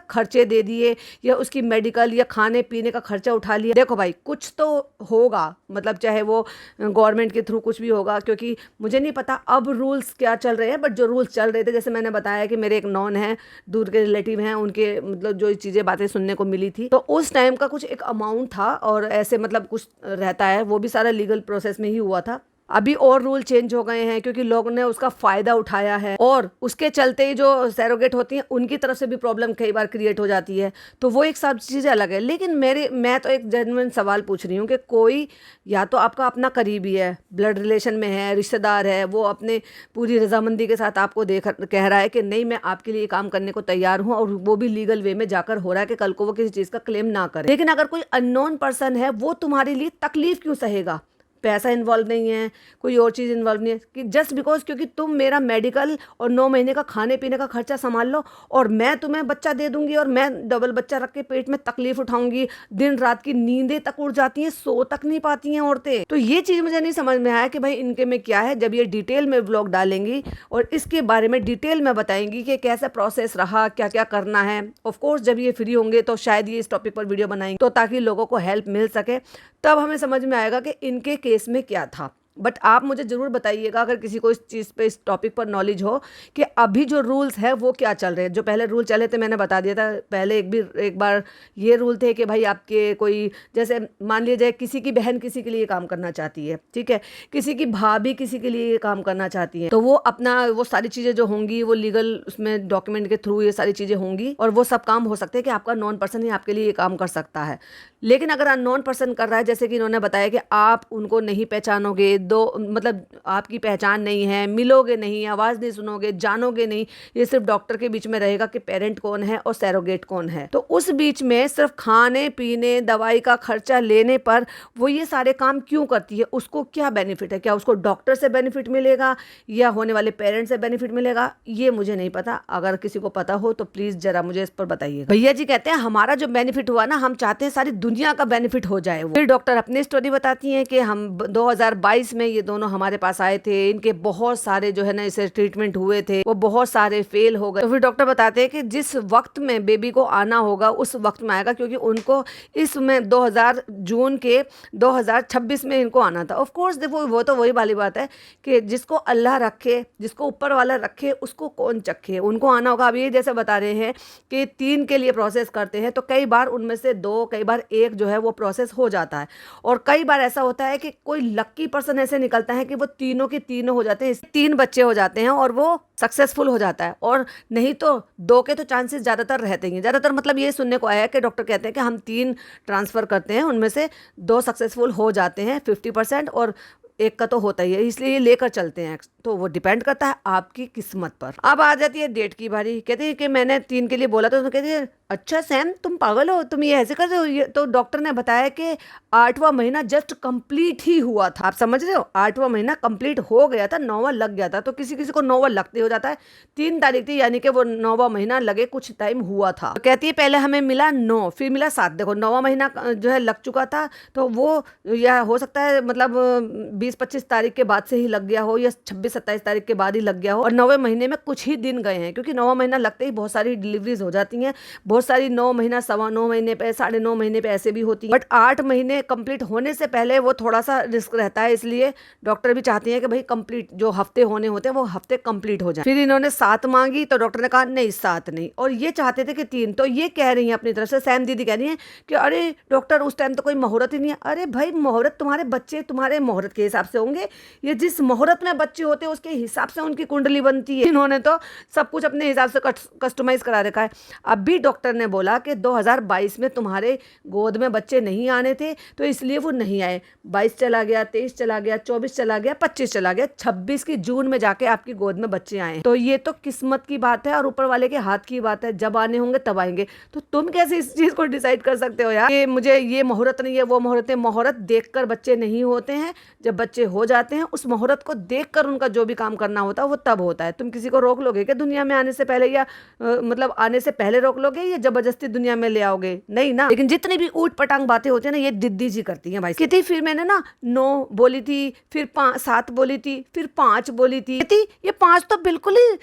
खर्चे दे दिए, या उसकी मेडिकल या खाने पीने का खर्चा उठा लिया। देखो भाई, कुछ कुछ तो होगा, मतलब चाहे वो गवर्नमेंट के थ्रू कुछ भी होगा, क्योंकि मुझे नहीं पता अब रूल्स क्या चल रहे हैं, बट जो रूल्स चल रहे थे, जैसे मैंने बताया कि मेरे एक नॉन है, दूर के रिलेटिव हैं, उनके मतलब जो चीज़ें बातें सुनने को मिली थी, तो उस टाइम का कुछ एक अमाउंट था और ऐसे मतलब कुछ रहता है, वो भी सारा लीगल प्रोसेस में ही हुआ था। अभी और रूल चेंज हो गए हैं क्योंकि लोगों ने उसका फ़ायदा उठाया है, और उसके चलते ही जो सैरोगेट होती हैं उनकी तरफ से भी प्रॉब्लम कई बार क्रिएट हो जाती है। तो वो एक सब चीज़ें अलग है। लेकिन मैं तो एक जेन्युइन सवाल पूछ रही हूँ कि कोई या तो आपका अपना करीबी है, ब्लड रिलेशन में है, रिश्तेदार है, वो अपने पूरी रजामंदी के साथ आपको देख कह रहा है कि नहीं मैं आपके लिए काम करने को तैयार हूँ, और वो भी लीगल वे में जाकर हो रहा है कि कल को वो किसी चीज़ का क्लेम ना करे। लेकिन अगर कोई अननोन पर्सन है, वो तुम्हारे लिए तकलीफ क्यों सहेगा? पैसा इन्वॉल्व नहीं है, कोई और चीज़ इन्वॉल्व नहीं है, कि जस्ट बिकॉज क्योंकि तुम मेरा मेडिकल और 9 महीने का खाने पीने का खर्चा संभाल लो, और मैं तुम्हें बच्चा दे दूंगी, और मैं डबल बच्चा रख के पेट में तकलीफ उठाऊंगी, दिन रात की नींदें तक उड़ जाती हैं, सो तक नहीं पाती हैं औरतें। तो ये चीज़ मुझे नहीं समझ में आया कि भाई इनके में क्या है। जब ये डिटेल में व्लॉग डालेंगी और इसके बारे में डिटेल में बताएंगी कि कैसा प्रोसेस रहा, क्या क्या करना है, ऑफकोर्स जब ये फ्री होंगे तो शायद ये इस टॉपिक पर वीडियो बनाएंगे, तो ताकि लोगों को हेल्प मिल सके, तब हमें समझ में आएगा कि इनके केस में क्या था। बट आप मुझे ज़रूर बताइएगा अगर किसी को इस चीज़ पे, इस टॉपिक पर नॉलेज हो कि अभी जो रूल्स है वो क्या चल रहे हैं। जो पहले रूल चले थे मैंने बता दिया था पहले, एक बार ये रूल थे कि भाई आपके कोई, जैसे मान लीजिए किसी की बहन किसी के लिए काम करना चाहती है, ठीक है, किसी की भाभी किसी के लिए काम करना चाहती है, तो वो अपना वो सारी चीज़ें जो होंगी वो लीगल उसमें डॉक्यूमेंट के थ्रू ये सारी चीज़ें होंगी, और वो सब काम हो सकते हैं कि आपका नॉन पर्सन ही आपके लिए ये काम कर सकता है। लेकिन अगर अननोन पर्सन कर रहा है, जैसे कि इन्होंने बताया कि आप उनको नहीं पहचानोगे, दो मतलब आपकी पहचान नहीं है, मिलोगे नहीं, आवाज़ नहीं सुनोगे, जानोगे नहीं, ये सिर्फ डॉक्टर के बीच में रहेगा कि पेरेंट कौन है और सैरोगेट कौन है। तो उस बीच में सिर्फ खाने पीने दवाई का खर्चा लेने पर वो ये सारे काम क्यों करती है? उसको क्या बेनिफिट है? क्या उसको डॉक्टर से बेनिफिट मिलेगा या होने वाले पेरेंट्स से बेनिफिट मिलेगा? ये मुझे नहीं पता। अगर किसी को पता हो तो प्लीज़ ज़रा मुझे इस पर बताइएगा। भैया जी कहते हैं हमारा जो बेनिफिट हुआ ना, हम चाहते हैं सारी दुनिया का बेनिफिट हो जाए। फिर डॉक्टर अपनी स्टोरी बताती हैं कि हम 2022 में ये दोनों हमारे पास आए थे, इनके बहुत सारे जो है ना इसे ट्रीटमेंट हुए थे, वो बहुत सारे फेल हो गए। तो फिर डॉक्टर बताते हैं कि जिस वक्त में बेबी को आना होगा उस वक्त में आएगा, क्योंकि उनको इसमें 2000 जून के 2026 में इनको आना था। ऑफ कोर्स देखो वो तो वही वाली बात है कि जिसको अल्लाह रखे, जिसको ऊपर वाला रखे, उसको कौन चखे। उनको आना होगा। अब ये जैसे बता रहे हैं कि 3 के लिए प्रोसेस करते हैं, तो कई बार उनमें से 2, कई बार 1 जो है वो प्रोसेस हो जाता है, और कई बार ऐसा होता है कि कोई लक्की पर्सन ऐसे निकलता है कि वो तीनों के तीनों हो जाते हैं, 3 बच्चे हो जाते हैं और वो सक्सेसफुल हो जाता है। और नहीं तो 2 के तो चांसेस ज़्यादातर रहते हैं। ज़्यादातर मतलब ये सुनने को आया है कि डॉक्टर कहते हैं कि हम 3 ट्रांसफ़र करते हैं, उनमें से 2 सक्सेसफुल हो जाते हैं 50%, और 1 का तो होता ही है, इसलिए ये लेकर चलते हैं। तो वो डिपेंड करता है आपकी किस्मत पर। अब आ जाती है डेट की बारी। कहती है कि मैंने 3 के लिए बोला था, तो कहती है अच्छा सैम तुम पागल हो, तुम ये ऐसे कर रहे हो। ये तो डॉक्टर ने बताया कि 8वां महीना जस्ट कंप्लीट ही हुआ था। आप समझ रहे हो, 8वां महीना कंप्लीट हो गया था, 9वां लग गया था। तो किसी किसी को 9वां लगते हो जाता है। 3 तारीख थी, यानी कि वो 9वां महीना लगे कुछ टाइम हुआ था। तो कहती है पहले हमें मिला 9, फिर मिला 7। देखो 9वां महीना जो है लग चुका था, तो वो या हो सकता है मतलब 20-25 तारीख के बाद से ही लग गया हो, या 26-27 तारीख के बाद ही लग गया हो, और 9वें महीने में कुछ ही दिन गए हैं, क्योंकि 9वां महीना लगते ही बहुत सारी डिलीवरीज हो जाती हैं। बहुत सारी 9 महीना, 9.25 महीने पे, 9.5 महीने पे ऐसे भी होती है। बट 8 महीने कंप्लीट होने से पहले वो थोड़ा सा रिस्क रहता है, इसलिए डॉक्टर भी चाहती हैं कि भाई कंप्लीट जो हफ्ते होने होते हैं वो हफ्ते कंप्लीट हो जाए। फिर इन्होंने 7 मांगी, तो डॉक्टर ने कहा नहीं 7 नहीं, और ये चाहते थे कि 3। तो ये कह रही हैं अपनी तरफ से, सैम दीदी कह रही हैं कि अरे डॉक्टर उस टाइम तो कोई मुहूर्त ही नहीं है। अरे भाई मुहूर्त तुम्हारे बच्चे तुम्हारे मुहूर्त के हिसाब से होंगे, ये जिस मुहूर्त में बच्चे होते हैं उसके हिसाब से उनकी कुंडली बनती है। इन्होंने तो सब कुछ अपने हिसाब से कस्टमाइज करा रखा है। अब भी डॉक्टर ने बोला कि 2022 में तुम्हारे गोद में बच्चे नहीं आने थे, तो इसलिए वो नहीं आए। 22 चला गया, 23 चला गया, 24 चला गया, 25 चला गया, 26 की जून में जाके आपकी गोद में बच्चे आए। तो ये तो किस्मत की बात है और ऊपर वाले के हाथ की बात है, जब आने होंगे तब आएंगे। तो तुम कैसे इस चीज को डिसाइड कर सकते हो यार, ये मुझे ये मुहूर्त नहीं है, वो मुहूर्त है। मुहूर्त देखकर बच्चे नहीं होते हैं, जब बच्चे हो जाते हैं उस मुहूर्त को देखकर उनका उनका जो भी काम करना होता है वो तब होता है। तुम किसी को रोक लोगे क्या दुनिया में आने से पहले, या मतलब आने से पहले रोक लोगे, या जबरदस्ती दुनिया में ले आओगे? नहीं ना। लेकिन जितनी भी ऊट पटांग बातें होती है ना, ये दीदी जी करती हैं भाई। कहती फिर मैंने ना 9 बोली थी, फिर 7 बोली थी, फिर 5 बोली थी। ये 5 तो बिल्कुल ही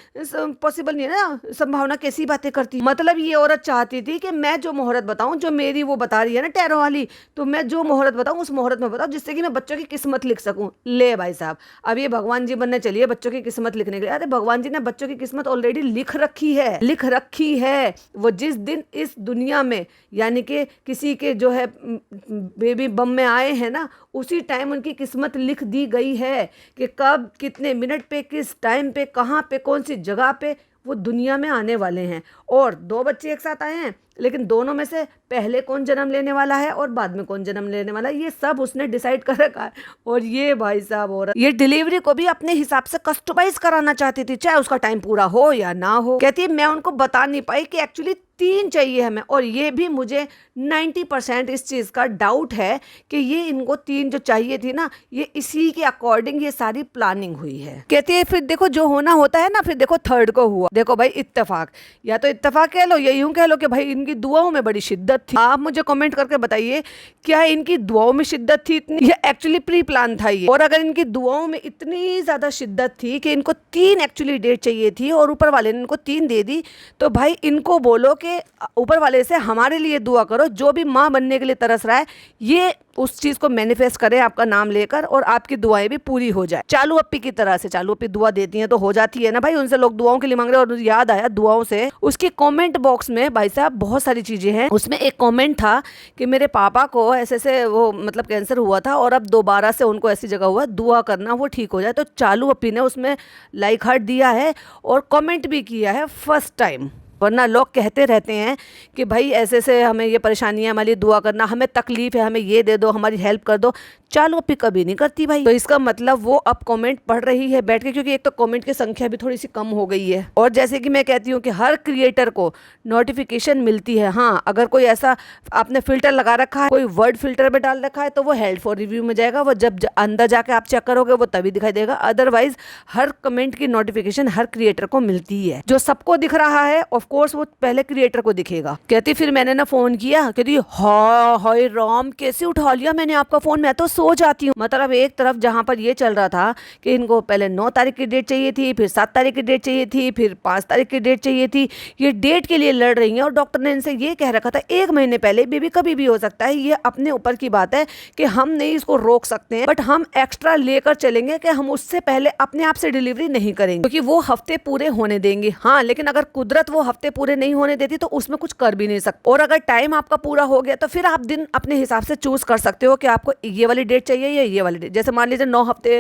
पॉसिबल नहीं है ना, संभावना, कैसी बातें करती। मतलब ये औरत चाहती थी कि मैं जो मुहूर्त बताऊं, जो मेरी वो बता रही है ना टैरो वाली, तो मैं जो मुहूर्त बताऊं उस मुहूर्त में बताऊं, जिससे कि मैं बच्चों की किस्मत लिख सकूं। ले भाई साहब, अब ये भगवान जी बनने चलिए बच्चों की किस्मत लिखने के लिए। अरे भगवान जी ने बच्चों की किस्मत ऑलरेडी लिख रखी है। वो जिस दिन इस दुनिया में यानी कि किसी के जो है बेबी बम में आए हैं ना, उसी टाइम उनकी किस्मत लिख दी गई है कि कब, कितने मिनट पे, किस टाइम पे, कहाँ पे, कौन सी जगह पे वो दुनिया में आने वाले हैं। और 2 बच्चे एक साथ आए हैं, लेकिन दोनों में से पहले कौन जन्म लेने वाला है और बाद में कौन जन्म लेने वाला है, ये सब उसने डिसाइड कर रखा है। और ये भाई साहब औरत ये डिलीवरी को भी अपने हिसाब से कस्टमाइज कराना चाहती थी, चाहे उसका टाइम पूरा हो या ना हो। कहती है मैं उनको बता नहीं पाई कि एक्चुअली 3 चाहिए हमें, और ये भी मुझे 90% इस चीज़ का डाउट है कि ये इनको 3 जो चाहिए थी ना, ये इसी के अकॉर्डिंग ये सारी प्लानिंग हुई है। कहती है फिर देखो जो होना होता है ना, फिर देखो 3rd को हुआ। देखो भाई इत्तेफाक, या तो इत्तेफाक कह लो या यूं कह लो कि भाई इनकी दुआओं में बड़ी शिद्दत थी। आप मुझे कमेंट करके बताइए, क्या इनकी दुआओं में शिद्दत थी इतनी, या एक्चुअली प्री प्लान था ये? और अगर इनकी दुआओं में इतनी ज्यादा शिद्दत थी कि इनको 3 एक्चुअली डेट चाहिए थी और ऊपर वाले ने इनको 3 दे दी, तो भाई इनको बोलो कि ऊपर वाले से हमारे लिए दुआ करो, जो भी माँ बनने के लिए तरस रहा है ये उस चीज को मैनिफेस्ट करे आपका नाम लेकर, और आपकी दुआएं भी पूरी हो जाए। चालू अप्पी की तरह से, चालू अप्पी दुआ देती हैं तो हो जाती है ना भाई, उनसे लोग दुआओं के लिए मांग रहे हैं। और याद आया दुआओं से, उसके कमेंट बॉक्स में भाई साहब बहुत सारी चीजें हैं। उसमें एक कमेंट था कि मेरे पापा को ऐसे से वो मतलब कैंसर हुआ था और अब दोबारा से उनको ऐसी जगह हुआ, दुआ करना वो ठीक हो जाए। तो चालू अप्पी ने उसमें लाइक हार्ट दिया है और कमेंट भी किया है फर्स्ट टाइम। वरना लोग कहते रहते हैं कि भाई ऐसे से हमें ये परेशानी है, हमारी दुआ करना, हमें तकलीफ है, हमें ये दे दो, हमारी हेल्प कर दो। चालू अप्पी कभी नहीं करती भाई। तो इसका मतलब वो अब कमेंट पढ़ रही है बैठ के, क्योंकि एक तो कमेंट की संख्या भी थोड़ी सी कम हो गई है। और जैसे कि मैं कहती हूँ कि हर क्रिएटर को नोटिफिकेशन मिलती है। हाँ, अगर कोई ऐसा आपने फिल्टर लगा रखा है, कोई वर्ड फिल्टर में डाल रखा है, तो वो हेल्ड फॉर रिव्यू में जाएगा। वो जब अंदर जाके आप चेक करोगे वो तभी दिखाई देगा। अदरवाइज हर कमेंट की नोटिफिकेशन हर क्रिएटर को मिलती है। जो सबको दिख रहा है ऑफ कोर्स वो पहले क्रिएटर को दिखेगा। कहती फिर मैंने ना फोन किया, कहती हाय राम कैसे उठा लिया मैंने आपका फोन, मैं तो सो जाती हूँ। मतलब एक तरफ जहां पर ये चल रहा था कि इनको पहले 9 तारीख की डेट चाहिए थी, फिर 7 तारीख की डेट चाहिए थी, फिर 5 तारीख की डेट चाहिए थी, ये डेट के लिए लड़ रही हैं। और डॉक्टर ने इनसे ये कह रखा था 1 महीने पहले, बेबी कभी भी हो सकता है, ये अपने ऊपर की बात है कि हम नहीं इसको रोक सकते हैं, बट हम एक्स्ट्रा लेकर चलेंगे कि हम उससे पहले अपने आप से डिलीवरी नहीं करेंगे, क्योंकि वो हफ्ते पूरे होने देंगे। हाँ, लेकिन अगर कुदरत वो हफ्ते पूरे नहीं होने देती तो उसमें कुछ कर भी नहीं सकते। और अगर टाइम आपका पूरा हो गया तो फिर आप दिन अपने हिसाब से चूज कर सकते हो कि आपको ये वाली डेट चाहिए या ये वाली डेट। जैसे मान लीजिए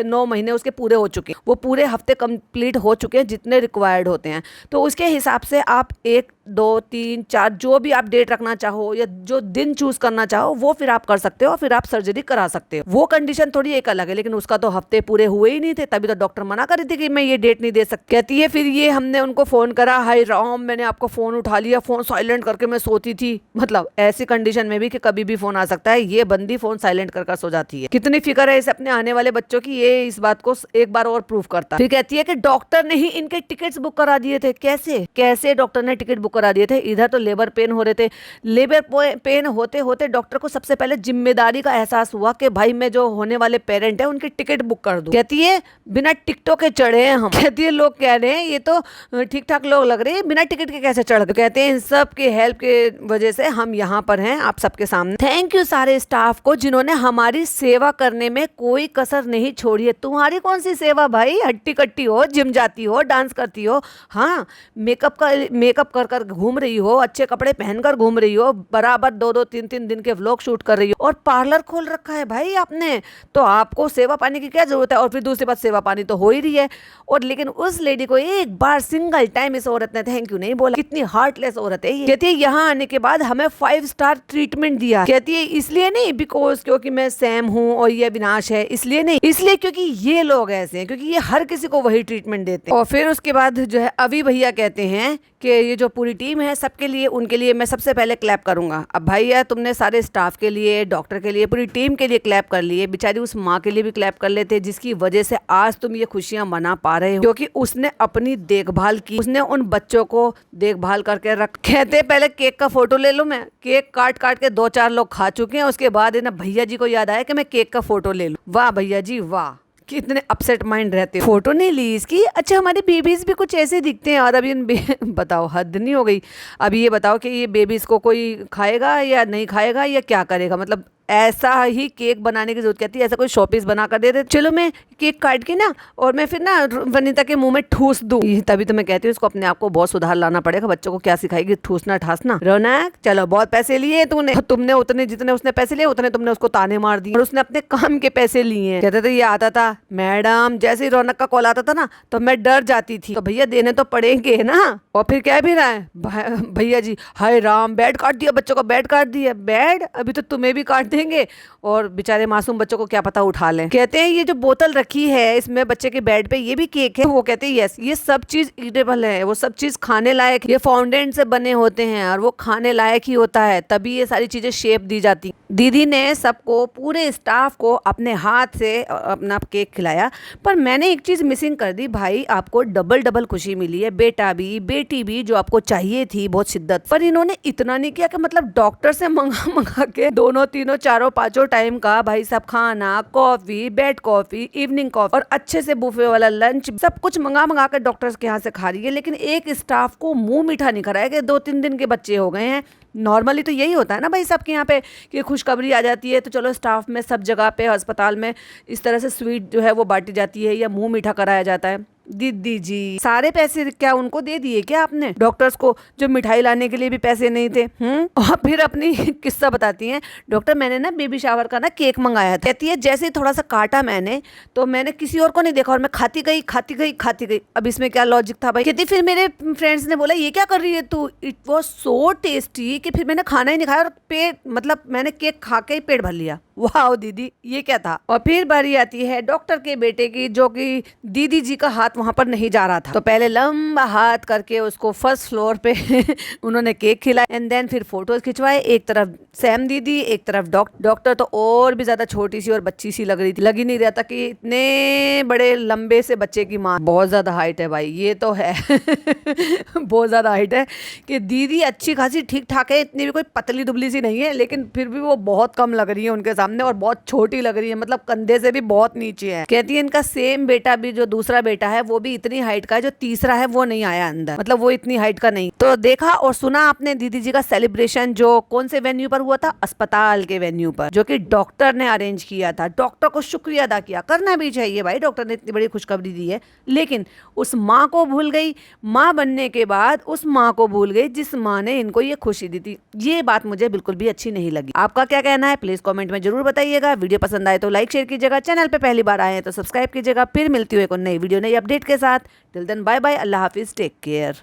9 महीने उसके पूरे हो चुके हैं, वो पूरे हफ्ते कंप्लीट हो चुके हैं जितने रिक्वायर्ड होते हैं, तो उसके हिसाब से आप 1, 2, 3, 4 जो भी आप डेट रखना चाहो या जो दिन चूज करना चाहो वो फिर आप कर सकते हो, फिर आप सर्जरी करा सकते हो। वो कंडीशन थोड़ी एक अलग है, लेकिन उसका तो हफ्ते पूरे हुए ही नहीं थे, तभी तो डॉक्टर मना कर रही थी कि मैं ये डेट नहीं दे सकती। कहती है फिर ये हमने उनको फोन करा, हाय राम मैंने आपका फोन उठा लिया, फोन साइलेंट करके मैं सोती थी। मतलब ऐसी कंडीशन में भी कि कभी भी फोन आ सकता है, ये बंदी फोन साइलेंट कर सो जाती है। कितनी फिक्र है इसे अपने आने वाले बच्चों की, ये इस बात को एक बार और प्रूव करता है। फिर कहती है कि डॉक्टर ने ही इनके टिकट्स बुक करा दिए थे। कैसे डॉक्टर ने टिकट बुक करा दिए थे? इधर तो लेबर पेन हो रहे थे, लेबर पेन होते होते डॉक्टर को सबसे पहले जिम्मेदारी का एहसास हुआ कि भाई मैं जो होने वाले पेरेंट है उनकी टिकट बुक कर दूं। कहती है बिना टिकटों के चढ़े हैं हम। कहती है लोग कह रहे हैं ये तो ठीक ठाक लोग लग रहे हैं, बिना टिकट के कैसे चढ़ गए? कहते हैं इन सब के हेल्प के वजह से हम यहाँ पर हैं आप सबके सामने। थैंक यू सारे स्टाफ को जिन्होंने हमारी सेवा करने में कोई कसर नहीं छोड़ी है। तुम्हारी कौन सी सेवा भाई, हट्टी कट्टी हो, जिम जाती हो, डांस करती हो, हाँ मेकअप कर घूम रही हो, अच्छे कपड़े पहनकर घूम रही हो, बराबर 2-2, 3-3 दिन के व्लॉग शूट कर रही हो, और पार्लर खोल रखा है भाई आपने, तो आपको सेवा पानी की क्या जरूरत है? और फिर दूसरी बात सेवा पानी तो हो ही रही है। और लेकिन उस लेडी को एक बार सिंगल टाइम इस औरत ने थैंक यू नहीं बोला। कितनी हार्टलेस औरत है ये। कहती है यहाँ आने के बाद हमें 5 स्टार ट्रीटमेंट दिया। कहती है इसलिए नहीं बिकॉज क्योंकि मैं सैम हूँ और ये अविनाश है, इसलिए नहीं, इसलिए क्योंकि ये लोग ऐसे हैं, क्योंकि ये हर किसी को वही ट्रीटमेंट देते हैं। और फिर उसके बाद जो है अभी भैया कहते हैं कि ये जो पूरी टीम है सबके लिए, उनके लिए मैं सबसे पहले क्लैप करूंगा। अब भैया तुमने सारे स्टाफ के लिए, डॉक्टर के लिए, पूरी टीम के लिए क्लैप कर लिए, बेचारी उस माँ के लिए भी क्लैप कर लेते जिसकी वजह से आज तुम ये खुशियां मना पा रहे हो, क्योंकि उसने अपनी देखभाल की, उसने उन बच्चों को देखभाल करके रख। कहते पहले केक का फोटो ले लो, मैं केक काट काट के 2-4 लोग खा चुके हैं, उसके बाद ना भैया जी को याद आया कि मैं केक का फोटो ले लूं। वाह भैया जी वाह, कितने अपसेट माइंड रहते हो। फोटो नहीं ली इसकी। अच्छा हमारे बेबीज भी कुछ ऐसे दिखते हैं। और अब इन बताओ हद नहीं हो गई। अब ये बताओ कि ये बेबीज को कोई खाएगा या नहीं खाएगा या क्या करेगा, मतलब ऐसा ही केक बनाने की जरूरत कहती है, ऐसा कोई शॉपीस बना कर दे दे। चलो मैं केक काट के ना और मैं फिर ना वनिता के मुंह में ठूस दूं। तभी तो मैं कहती हूँ इसको अपने आप को बहुत सुधार लाना पड़ेगा। बच्चों को क्या सिखाएगी, ठूसना ठासना। रौनक चलो बहुत पैसे लिए तुमने उतने जितने उसने पैसे लिए उतने तुमने उसको ताने मार दिए, और उसने अपने काम के पैसे लिए हैं। कहते थे ये आता था मैडम, जैसे ही रौनक का कॉल आता था ना तो मैं डर जाती थी। तो भैया देने तो पड़ेंगे ना। और फिर क्या भी रहा है भैया जी, हाय राम, बेड काट दिया, बच्चों का बेड काट दिया। बेड अभी तो तुम्हें भी काट देंगे, और बेचारे मासूम बच्चों को क्या पता उठा लें। कहते हैं ये जो बोतल रखी है इसमें बच्चे के बेड पे ये भी केक है। वो कहते हैं यस, ये सब चीज ईटेबल है, वो सब चीज खाने लायक, ये फाउंडेंट से बने होते हैं और वो खाने लायक ही होता है, तभी ये सारी चीजें शेप दी जाती। दीदी ने सबको, पूरे स्टाफ को अपने हाथ से अपना केक खिलाया। पर मैंने एक चीज मिसिंग कर दी भाई, आपको डबल डबल खुशी मिली है, बेटा भी बेटी भी, जो आपको चाहिए थी बहुत शिद्दत। पर इन्होंने इतना नहीं किया कि मतलब डॉक्टर से मंगा के दोनों तीनों चारों 5 टाइम का भाई साहब खाना, coffee, bed coffee, evening coffee और अच्छे से बुफे वाला लंच, सब कुछ मंगा के डॉक्टर्स के यहाँ से खा रही है। लेकिन एक स्टाफ को मुंह मीठा नहीं कराया कि 2-3 दिन के बच्चे हो गए हैं। नॉर्मली तो यही होता है ना भाई सबके यहाँ पे कि खुशखबरी आ जाती है तो चलो स्टाफ में, सब जगह पे, अस्पताल में इस तरह से स्वीट जो है वो बांटी जाती है या मुंह मीठा कराया जाता है। दीदी जी सारे पैसे क्या उनको दे दिए क्या आपने, डॉक्टर्स को जो मिठाई लाने के लिए भी पैसे नहीं थे? और फिर अपनी किस्सा बताती हैं, डॉक्टर मैंने ना बेबी शावर का ना केक मंगाया था। कहती है जैसे ही थोड़ा सा काटा मैंने तो मैंने किसी और को नहीं देखा और मैं खाती गई। अब इसमें क्या लॉजिक था भाई? कहती फिर मेरे फ्रेंड्स ने बोला ये क्या कर रही है तू, इट वॉज सो टेस्टी कि फिर मैंने खाना ही नहीं खाया और पेट, मतलब मैंने केक खा के ही पेट भर लिया। वाह दीदी ये क्या था? और फिर बारी आती है डॉक्टर के बेटे की, जो कि दीदी जी का हाथ वहां पर नहीं जा रहा था, तो पहले लंबा हाथ करके उसको फर्स्ट फ्लोर पे उन्होंने केक खिलाया एंड देन फिर फोटोज खिंचवाए। एक तरफ सैम दीदी, एक तरफ डॉक्टर तो और भी ज्यादा छोटी सी और बच्ची सी लग रही थी। लग ही नहीं रहा था कि इतने बड़े लंबे से बच्चे की माँ। बहुत ज्यादा हाइट है भाई, ये तो है बहुत ज्यादा हाइट है कि दीदी अच्छी खासी ठीक ठाक है, इतनी भी कोई पतली दुबली सी नहीं है, लेकिन फिर भी वो बहुत कम लग रही है उनके सामने और बहुत छोटी लग रही है, मतलब कंधे से भी बहुत नीचे है। कहती है इनका सेम बेटा भी, जो दूसरा बेटा है वो भी इतनी हाइट का है, जो तीसरा है वो नहीं आया अंदर, मतलब वो इतनी हाइट का नहीं। तो देखा और सुना आपने दीदी जी का सेलिब्रेशन जो कौन से वेन्यू पर हुआ था? अस्पताल के वेन्यू पर, जो कि डॉक्टर ने अरेंज किया था। डॉक्टर को शुक्रिया अदा किया, करना भी चाहिए भाई, डॉक्टर ने इतनी बड़ी खुशखबरी दी है। लेकिन उस माँ को भूल गई, माँ बनने के बाद उस माँ को भूल गई जिस माँ ने इनको ये खुशी दी थी। ये बात मुझे बिल्कुल भी अच्छी नहीं लगी। आपका क्या कहना है प्लीज कमेंट में जरूर बताइएगा। वीडियो पसंद आए तो लाइक शेयर कीजिएगा, चैनल पे पहली बार आए हैं तो सब्सक्राइब कीजिएगा। फिर मिलती हूँ एक नई वीडियो नई अपडेट के साथ। टिल देन बाय बाय, अल्लाह हाफिज, टेक केयर।